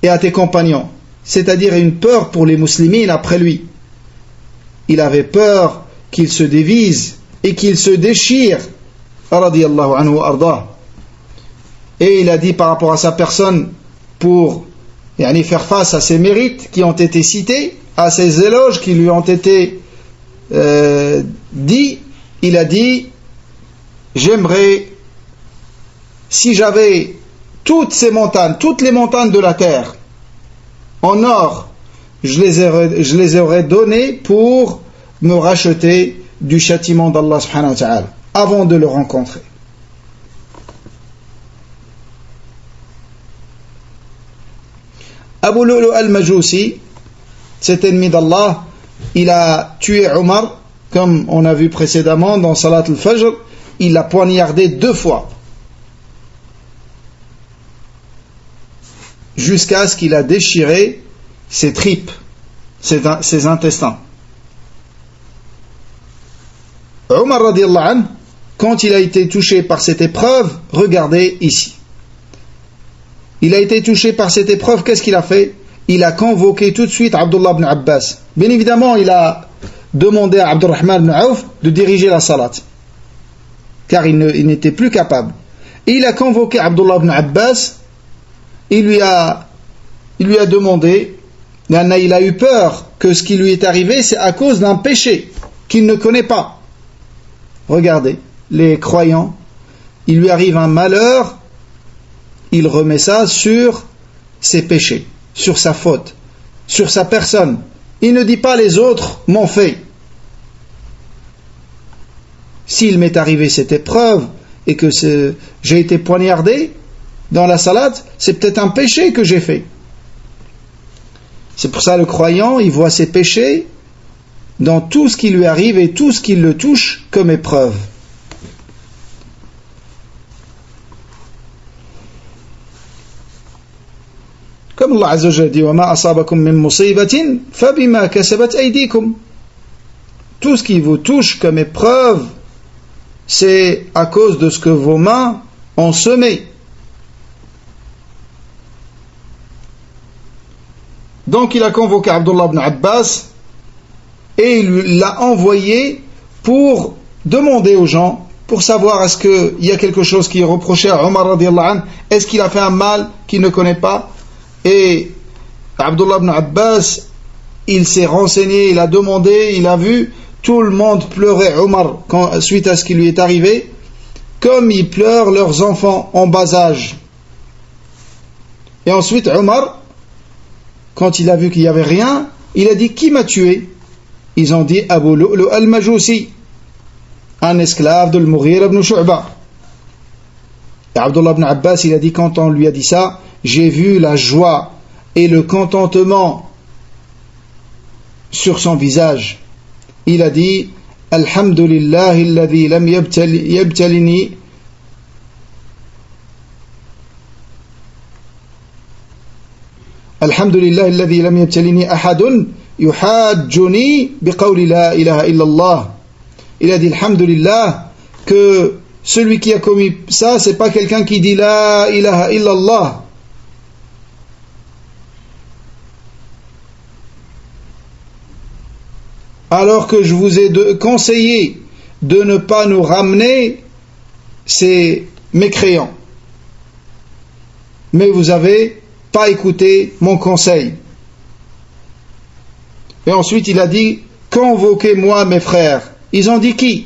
et à tes compagnons, c'est-à-dire une peur pour les musulmans après lui. Il avait peur qu'ils se divisent et qu'ils se déchirent, radiyallahu anhu wa ardah. Et il a dit par rapport à sa personne, pour faire face à ses mérites qui ont été cités, à ses éloges qui lui ont été dits, il a dit j'aimerais, si j'avais toutes ces montagnes, toutes les montagnes de la terre, en or, je les aurais données pour me racheter du châtiment d'Allah subhanahu wa ta'ala, avant de le rencontrer. Abu Lu'lu al-Majusi, cet ennemi d'Allah, il a tué Omar, comme on a vu précédemment dans Salat al-Fajr, il l'a poignardé 2 fois. Jusqu'à ce qu'il a déchiré ses tripes, ses intestins. Omar radiallahu anhu, quand il a été touché par cette épreuve, regardez ici. Il a été touché par cette épreuve, qu'est-ce qu'il a fait? Il a convoqué tout de suite Abdullah ibn Abbas. Bien évidemment, il a demandé à Abdurrahman ibn Auf de diriger la salat, car il n'était plus capable. Et il a convoqué Abdullah ibn Abbas. Il lui a demandé, il a eu peur que ce qui lui est arrivé, c'est à cause d'un péché qu'il ne connaît pas. Regardez, les croyants, il lui arrive un malheur, il remet ça sur ses péchés, sur sa faute, sur sa personne. Il ne dit pas les autres m'ont fait. S'il m'est arrivé cette épreuve et que j'ai été poignardé dans la salade, c'est peut-être un péché que j'ai fait. C'est pour ça le croyant, il voit ses péchés dans tout ce qui lui arrive et tout ce qui le touche comme épreuve. Comme Allah Azza wa Jalla dit وَمَا أَصَابَكُم مِّن مُّصِيبَةٍ فَبِمَا كَسَبَتْ أَيْدِيكُم. Tout ce qui vous touche comme épreuve, c'est à cause de ce que vos mains ont semé. Donc il a convoqué Abdullah ibn Abbas et il l'a envoyé pour demander aux gens, pour savoir est-ce qu'il y a quelque chose qui est reproché à Omar radiallahu anhu, est-ce qu'il a fait un mal qu'il ne connaît pas. Et Abdullah ibn Abbas, il s'est renseigné, il a demandé, il a vu, tout le monde pleurait Omar suite à ce qui lui est arrivé, comme ils pleurent leurs enfants en bas âge. Et ensuite Omar, quand il a vu qu'il n'y avait rien, il a dit: qui m'a tué? Ils ont dit: Abu Lu'lu al-Majusi, un esclave de Al-Mughira ibn Shu'ba. Et Abdullah ibn Abbas, il a dit, quand on lui a dit ça, j'ai vu la joie et le contentement sur son visage. Il a dit: Alhamdulillah alladhi lam yabtalini Alhamdulillah alladhi lam yabtalini ahadun yuhajjuni biqawli la ilaha illallah. Il a dit Alhamdulillah que celui qui a commis ça, c'est pas quelqu'un qui dit la ilaha illallah. Alors que je vous ai conseillé de ne pas nous ramener ces mécréants. Mais vous avez pas écouté mon conseil. Et ensuite il a dit: convoquez-moi mes frères. Ils ont dit qui?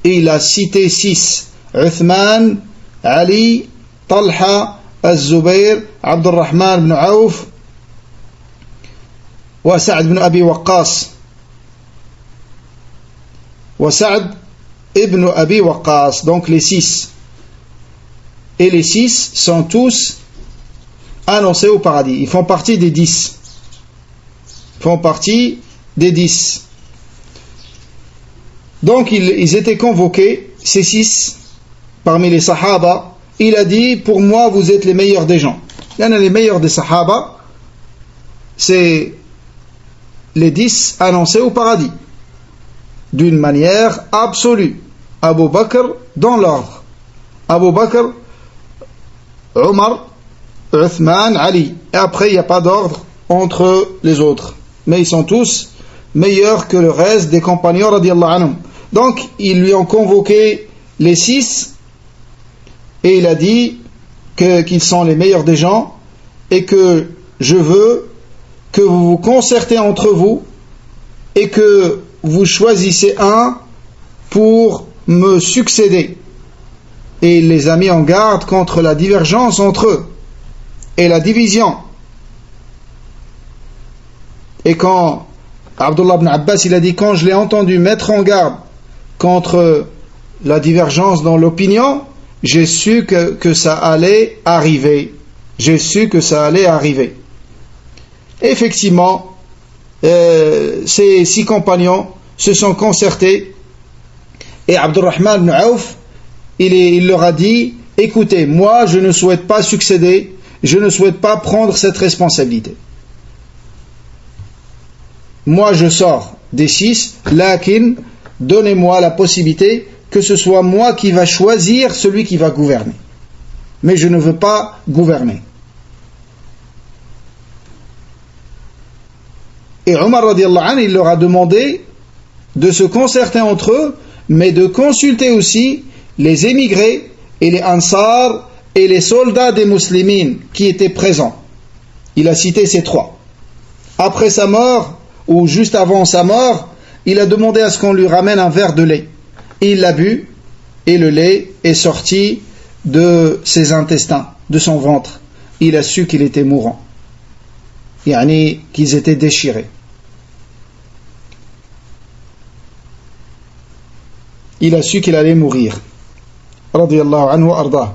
Et il a cité 6: Uthman, Ali, Talha, Az-Zubayr, Abdurrahman ibn Auf, wa Sa'd ibn Abi Waqqas. Wa Sa'd ibn Abi Waqqas, donc les 6. Et les 6 sont tous annoncés au paradis. Ils font partie des 10. Ils font partie des 10. Donc ils étaient convoqués, ces 6, parmi les Sahaba. Il a dit: pour moi, vous êtes les meilleurs des gens. Il y en a les meilleurs des Sahaba, c'est les 10 annoncés au paradis, d'une manière absolue. Abu Bakr dans l'ordre. Abu Bakr, Omar, Uthman, Ali. Et après, il n'y a pas d'ordre entre les autres. Mais ils sont tous meilleurs que le reste des compagnons radiallahu anhum. Donc, ils lui ont convoqué les 6 et il a dit qu'ils sont les meilleurs des gens et que je veux que vous vous concertez entre vous et que vous choisissez un pour me succéder. Et il les a mis en garde contre la divergence entre eux et la division. Et quand Abdullah ibn Abbas, il a dit: quand je l'ai entendu mettre en garde contre la divergence dans l'opinion, j'ai su que ça allait arriver. J'ai su que ça allait arriver. Effectivement, ces 6 compagnons se sont concertés et Abdurrahman ibn Auf, il leur a dit: écoutez, moi je ne souhaite pas succéder, je ne souhaite pas prendre cette responsabilité. Moi je sors des 6, lakin donnez-moi la possibilité que ce soit moi qui va choisir celui qui va gouverner. Mais je ne veux pas gouverner. Et Omar radiallahu anhu, il leur a demandé de se concerter entre eux, mais de consulter aussi les émigrés et les ansars et les soldats des muslimines qui étaient présents. Il a cité ces 3. Après sa mort, ou juste avant sa mort, il a demandé à ce qu'on lui ramène un verre de lait. Il l'a bu, et le lait est sorti de ses intestins, de son ventre. Il a su qu'il était mourant. Yani qu'ils étaient déchirés. Il a su qu'il allait mourir. Radiyallahu anhu wa ardah.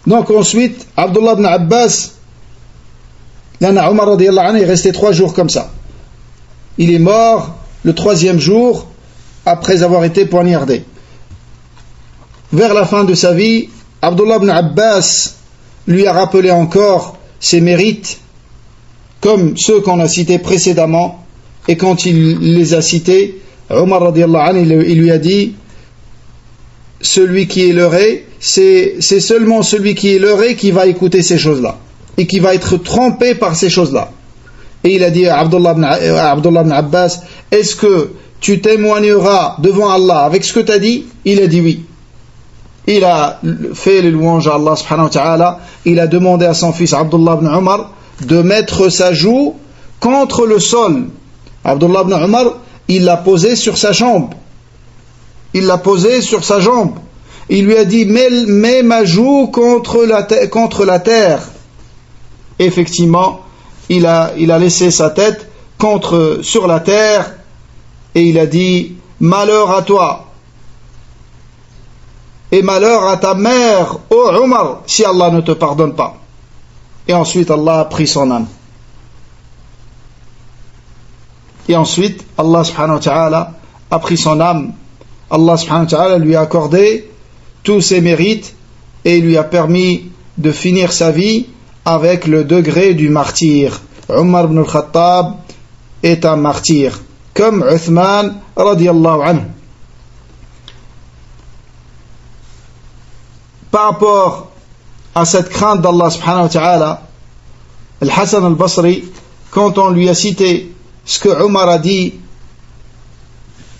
Donc ensuite, Abdullah ibn Abbas, Omar radiyallahu anhu est resté 3 jours comme ça. Il est mort le 3e jour après avoir été poignardé. Vers la fin de sa vie, Abdullah ibn Abbas lui a rappelé encore ses mérites, comme ceux qu'on a cités précédemment. Et quand il les a cités, Omar radiyallahu anhu, il lui a dit: celui qui est leurré, c'est seulement celui qui est leurré qui va écouter ces choses-là et qui va être trompé par ces choses-là. Et il a dit à Abdullah ibn Abbas: est-ce que tu témoigneras devant Allah avec ce que tu as dit? Il a dit oui. Il a fait les louanges à Allah subhanahu wa ta'ala. Il a demandé à son fils Abdullah ibn Umar de mettre sa joue contre le sol. Abdullah ibn Umar, il l'a posé sur sa jambe. Il l'a posé sur sa jambe. Il lui a dit: mets ma joue contre la terre. Effectivement, il a laissé sa tête sur la terre et il a dit: malheur à toi et malheur à ta mère, ô Omar, si Allah ne te pardonne pas. Et ensuite Allah a pris son âme. Et ensuite Allah subhanahu wa ta'ala a pris son âme. Allah subhanahu wa ta'ala lui a accordé tous ses mérites et lui a permis de finir sa vie avec le degré du martyr. Omar ibn al-Khattab est un martyr, comme Uthman radiyallahu anhu. Par rapport à cette crainte d'Allah subhanahu wa ta'ala, Al-Hassan al-Basri, quand on lui a cité ce que Omar a dit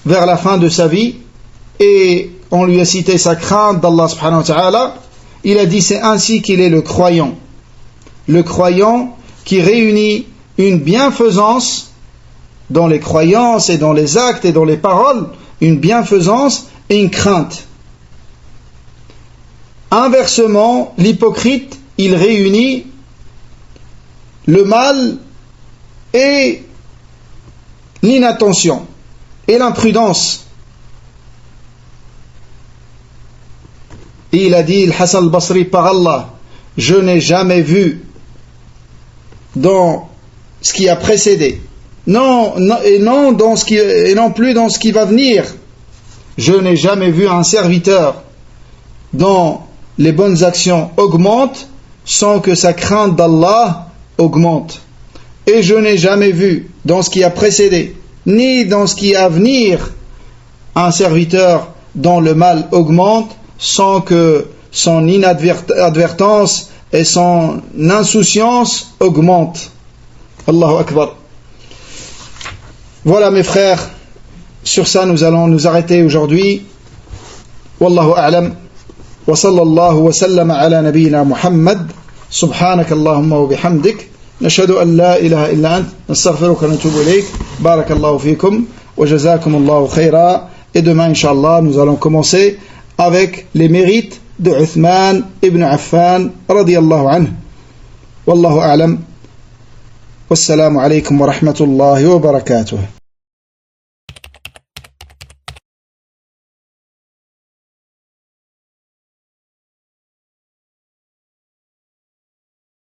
vers la fin de sa vie, et on lui a cité sa crainte d'Allah subhanahu wa ta'ala, il a dit: c'est ainsi qu'il est le croyant qui réunit une bienfaisance dans les croyances et dans les actes et dans les paroles, une bienfaisance et une crainte. Inversement, l'hypocrite, il réunit le mal et l'inattention et l'imprudence. Et il a dit, le Hassan al-Basri, par Allah, je n'ai jamais vu dans ce qui a précédé, et non plus dans ce qui va venir, je n'ai jamais vu un serviteur dont les bonnes actions augmentent sans que sa crainte d'Allah augmente. Et je n'ai jamais vu dans ce qui a précédé, ni dans ce qui est à venir, un serviteur dont le mal augmente sans que son inadvertance et son insouciance augmentent. Allahu Akbar. Voilà mes frères, sur ça nous allons nous arrêter aujourd'hui. Wallahu a'lam. Wa sallallahu wa sallama ala nabiyyina Muhammad. Subhanak Allahumma wa bihamdik. نشهد أن لا إله إلا أنت نستغفرك ونتوب إليك بارك الله فيكم وجزاكم الله خيرا. Et demain Inch'Allah nous allons commencer avec les mérites de Uthman ibn Affan radiyallahu anhu. Wallahu a'lam. Wassalamu alaykum wa rahmatullahi wa barakatuh.